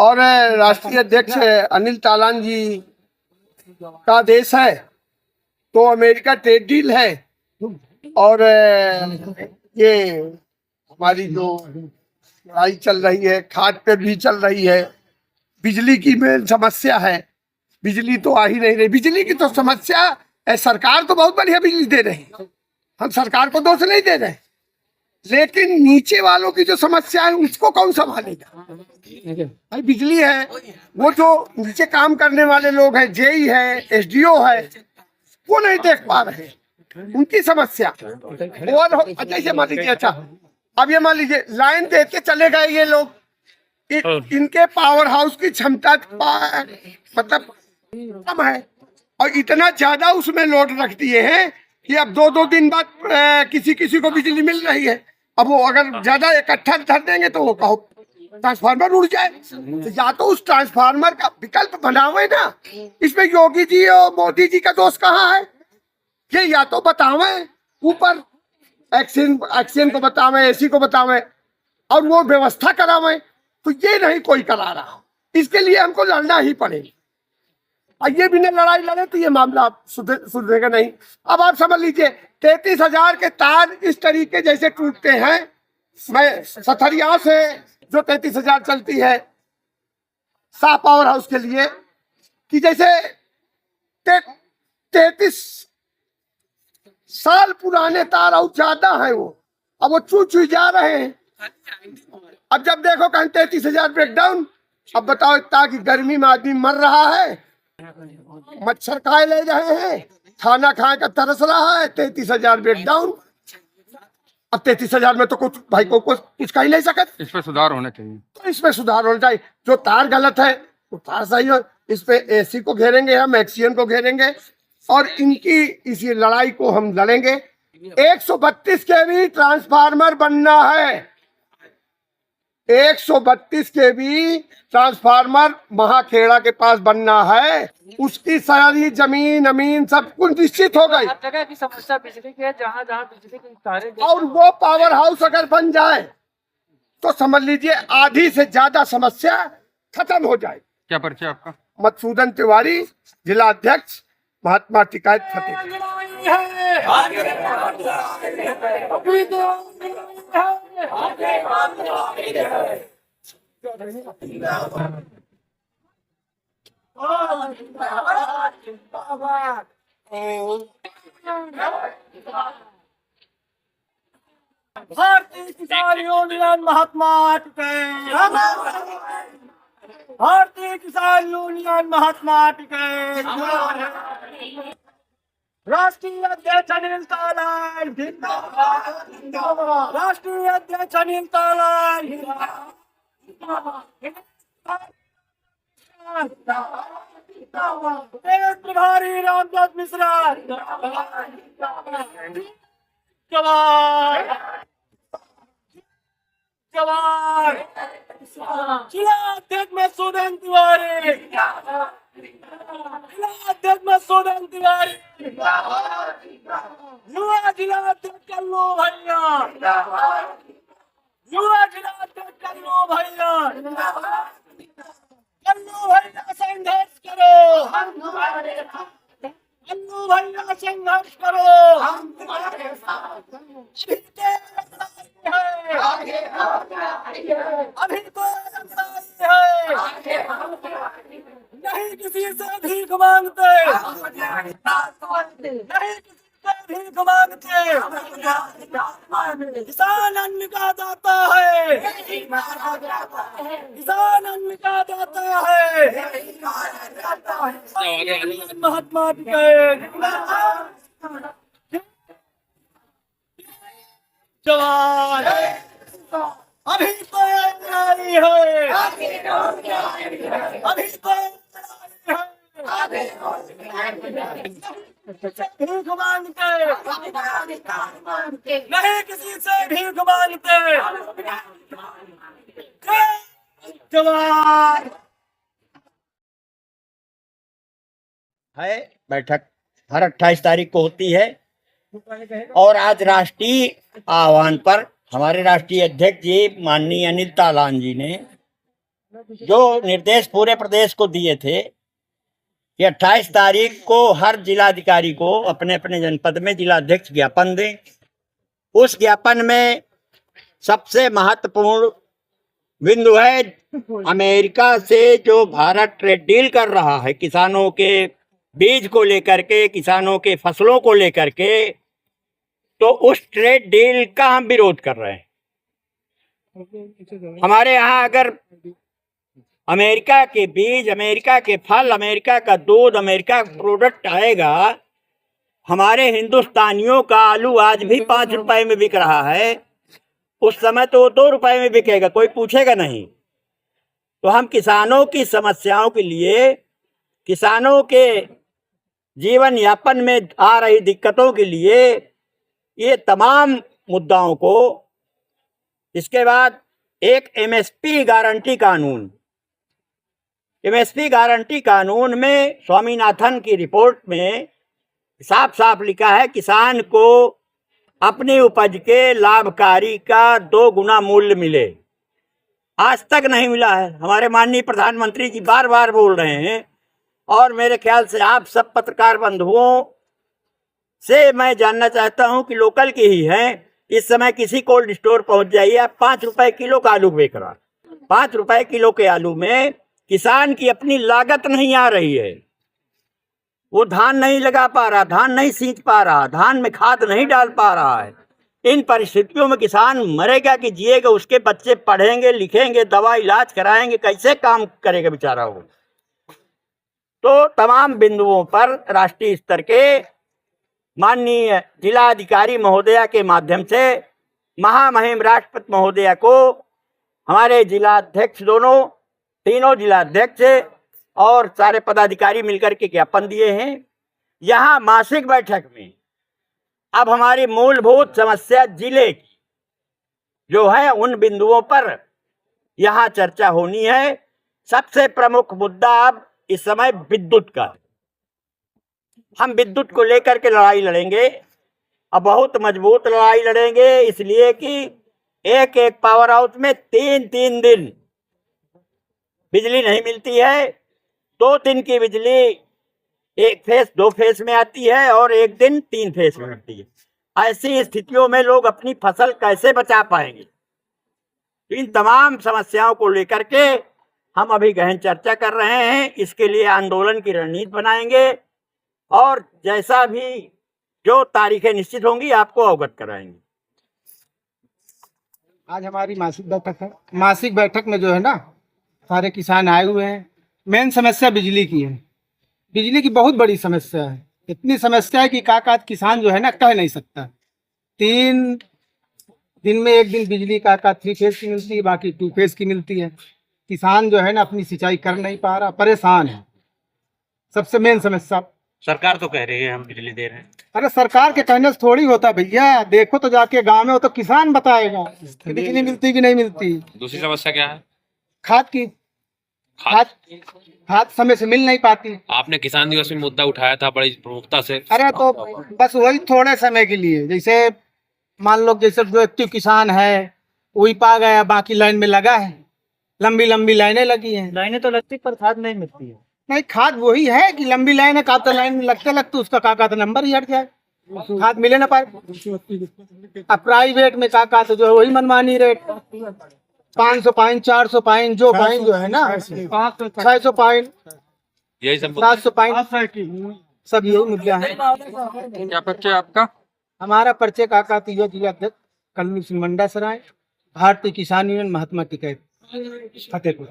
और राष्ट्रीय अध्यक्ष अनिल तालान जी का देश है, तो अमेरिका ट्रेड डील है। और ये हमारी जो लड़ाई चल रही है, खाद पे भी चल रही है, बिजली की में समस्या है, बिजली तो आ ही नहीं रही। बिजली की तो समस्या है, सरकार तो बहुत बढ़िया बिजली दे रही है, हम सरकार को दोष नहीं दे रहे, लेकिन नीचे वालों की जो समस्या है उसको कौन संभालेगा? भाई बिजली है, वो जो नीचे काम करने वाले लोग हैं, जेई है, एसडीओ है, वो नहीं देख पा रहे उनकी समस्या। और जैसे मान लीजिए, अच्छा अब ये मान लीजिए लाइन देख के चले गए ये लोग, इनके पावर हाउस की क्षमता मतलब कम है, और इतना ज्यादा उसमें लोड रख दिए हैं कि अब 2-2 दिन बाद किसी किसी को बिजली मिल रही है। अब वो अगर ज्यादा इकट्ठा धर देंगे तो वो कहो ट्रांसफार्मर उड़ जाए, तो या तो उस ट्रांसफार्मर का विकल्प बनावे ना। इसमें योगी जी और मोदी जी का दोष कहाँ है? ये या तो बतावे, ऊपर एक्शन को बतावे, एसी को बतावे, और वो व्यवस्था करावे, तो ये नहीं कोई करा रहा। इसके लिए हमको लड़ना ही पड़ेगा, और ये बिना लड़ाई लड़े तो ये मामला सुधरेगा नहीं। अब आप समझ लीजिए 33,000 के तार इस तरीके जैसे टूटते हैं। मैं सथरिया से जो 33,000 चलती है शाह पावर हाउस के लिए, कि जैसे 33 साल पुराने तार और ज्यादा है वो, अब वो चू जा रहे हैं। अब जब देखो कहीं 33,000 ब्रेकडाउन, अब बताओ इतना कि गर्मी में आदमी मर रहा है, मच्छर खाए ले रहे हैं, खाना खाए का तरस रहा है, 33,000 ब्रेकडाउन। अब 33,000 में तो कुछ भाई को कुछ कह नहीं सकते। इस पे सुधार होना चाहिए, तो इसमें सुधार होना चाहिए। जो तार गलत है वो तार सही हो। इस पे एसी को घेरेंगे, हम एक्सीएन को घेरेंगे, और इनकी इसी लड़ाई को हम लड़ेंगे। 132 केवी ट्रांसफार्मर बनना है, 132 केवी ट्रांसफार्मर महाखेड़ा के पास बनना है। उसकी सारी जमीन अमीन सब कुछ निश्चित हो गई। हर जगह की समस्या बिजली की है, जहाँ जहाँ बिजली की तारें, और वो पावर हाउस अगर बन जाए तो समझ लीजिए आधी से ज्यादा समस्या खत्म हो जाए। क्या परिचय आपका? मधुसूदन तिवारी, जिला अध्यक्ष, महात्मा टिकायत फतेह। भारतीय किसान यूनियन महात्मा टिकैत, भारतीय किसान यूनियन महात्मा टिकैत, राष्ट्रीय अध्यक्ष अनिल तालान जिंदाबाद, राष्ट्रीय अध्यक्ष अनिल तालान प्रदेश प्रभारी रामदास मिश्रा जवान जवान, जिला अध्यक्ष मधुसूदन तिवारी, जिला अध्यक्ष मधुसूदन तिवारी, युवा जिला अध्यक्ष कल्लू भैया, युवा जिला अध्यक्ष कल्लू भैया, कल्लू भैया संघर्ष करो, कल्लू भैया संघर्ष करो, अभी तो लड़ाई है, नहीं किसी से भीख मांगते, नहीं किसी से भीख मांगते, किसान अन्न का दाता है, किसान अन्न का दाता है, महात्मा टिकैत जवान, अभी तो लड़ाई है, अभी तो भीख मांगते, नहीं किसी से भीख मांगते, जवान। है बैठक हर 28 तारीख को होती है, और आज राष्ट्रीय आह्वान पर हमारे राष्ट्रीय अध्यक्ष जी माननीय अनिल तालान जी ने जो निर्देश पूरे प्रदेश को दिए थे कि 28 तारीख को हर जिलाधिकारी को अपने अपने जनपद में जिलाध्यक्ष ज्ञापन दें। उस ज्ञापन में सबसे महत्वपूर्ण बिंदु है अमेरिका से जो भारत ट्रेड डील कर रहा है किसानों के बीज को लेकर के, किसानों के फसलों को लेकर के, तो उस ट्रेड डील का हम विरोध कर रहे हैं। हमारे यहाँ अगर अमेरिका के बीज, अमेरिका के फल, अमेरिका का दूध, अमेरिका का प्रोडक्ट आएगा, हमारे हिंदुस्तानियों का आलू आज भी 5 रुपए में बिक रहा है, उस समय तो 2 रुपए में बिकेगा, कोई पूछेगा नहीं। तो हम किसानों की समस्याओं के लिए, किसानों के जीवन यापन में आ रही दिक्कतों के लिए ये तमाम मुद्दाओं को, इसके बाद एक एमएसपी गारंटी कानून, एमएसपी गारंटी कानून में स्वामीनाथन की रिपोर्ट में साफ साफ लिखा है किसान को अपनी उपज के लाभकारी का 2 गुना मूल्य मिले। आज तक नहीं मिला है। हमारे माननीय प्रधानमंत्री जी बार बार बोल रहे हैं, और मेरे ख्याल से आप सब पत्रकार बंधुओं से मैं जानना चाहता हूं कि लोकल के ही हैं, इस समय किसी कोल्ड स्टोर पहुंच जाइए, आप 5 रुपए किलो का आलू बेच रहा। 5 रुपए किलो के आलू में किसान की अपनी लागत नहीं आ रही है, वो धान नहीं लगा पा रहा, धान नहीं सींच पा रहा, धान में खाद नहीं डाल पा रहा है। इन परिस्थितियों में किसान मरेगा कि जिएगा? उसके बच्चे पढ़ेंगे, लिखेंगे, दवा इलाज कराएंगे, कैसे काम करेगा बेचारा वो? तो तमाम बिंदुओं पर राष्ट्रीय स्तर के माननीय जिलाधिकारी महोदया के माध्यम से महामहिम राष्ट्रपति महोदया को हमारे जिलाध्यक्ष, तीनों जिलाध्यक्ष और सारे पदाधिकारी मिलकर के ज्ञापन दिए हैं। यहाँ मासिक बैठक में अब हमारी मूलभूत समस्या जिले की जो है उन बिंदुओं पर यहाँ चर्चा होनी है। सबसे प्रमुख मुद्दा अब इस समय विद्युत का है। हम विद्युत को लेकर के लड़ाई लड़ेंगे, अब बहुत मजबूत लड़ाई लड़ेंगे, इसलिए कि एक एक पावर हाउस में 3-3 दिन बिजली नहीं मिलती है। 2 दिन की बिजली 1 फेस 2 फेस में आती है और 1 दिन 3 फेस में आती है। ऐसी स्थितियों में लोग अपनी फसल कैसे बचा पाएंगे? इन तमाम समस्याओं को लेकर के हम अभी गहन चर्चा कर रहे हैं। इसके लिए आंदोलन की रणनीति बनाएंगे और जैसा भी जो तारीखें निश्चित होंगी आपको अवगत कराएंगे। आज हमारी मासिक बैठक है। मासिक बैठक में जो है ना, सारे किसान आए हुए हैं। मेन समस्या बिजली की है। बिजली की बहुत बड़ी समस्या है। इतनी समस्या है कि का किसान जो है ना कह नहीं सकता। 3 दिन में 1 दिन बिजली का 3 फेज की मिलती है, बाकी 2 फेज की मिलती है। किसान जो है ना अपनी सिंचाई कर नहीं पा रहा, परेशान है। सबसे मेन समस्या। सरकार तो कह रही है हम बिजली दे रहे हैं। अरे सरकार के कहने से थोड़ी होता भैया, देखो तो जाके गांव में, वो तो किसान बताएगा कि बिजली मिलती कि नहीं मिलती। दूसरी समस्या क्या है? खाद की। खाद समय से मिल नहीं पाती। आपने किसान दिवस में मुद्दा उठाया था बड़ी प्रमुखता से। अरे तो बस वही थोड़े समय के लिए, जैसे मान लो जैसे जो एक्टिव किसान है वही पा गया, बाकी लाइन में लगा है। लंबी लंबी लाइनें लगी हैं। लाइनें तो लगती पर खाद नहीं मिलती है। नहीं, खाद वही है कि लंबी लाइन है, काता लाइन में लगते लगते उसका का नंबर ही हट जाए, खाद मिले ना पाए। अब प्राइवेट में का तो जो है वही मनमानी रेट, 500 पाइन, 400 पाइन, जो पाइन जो है ना 600 पाइन, यही सब 700 पाइन, सब यही मुद्दा है। क्या परिचय आपका? हमारा परिचय काका तिजो जिलाध्यक्ष कल्लू सिंह मंडा सराय, भारतीय किसान यूनियन, महात्मा टिकैत, फतेहपुर।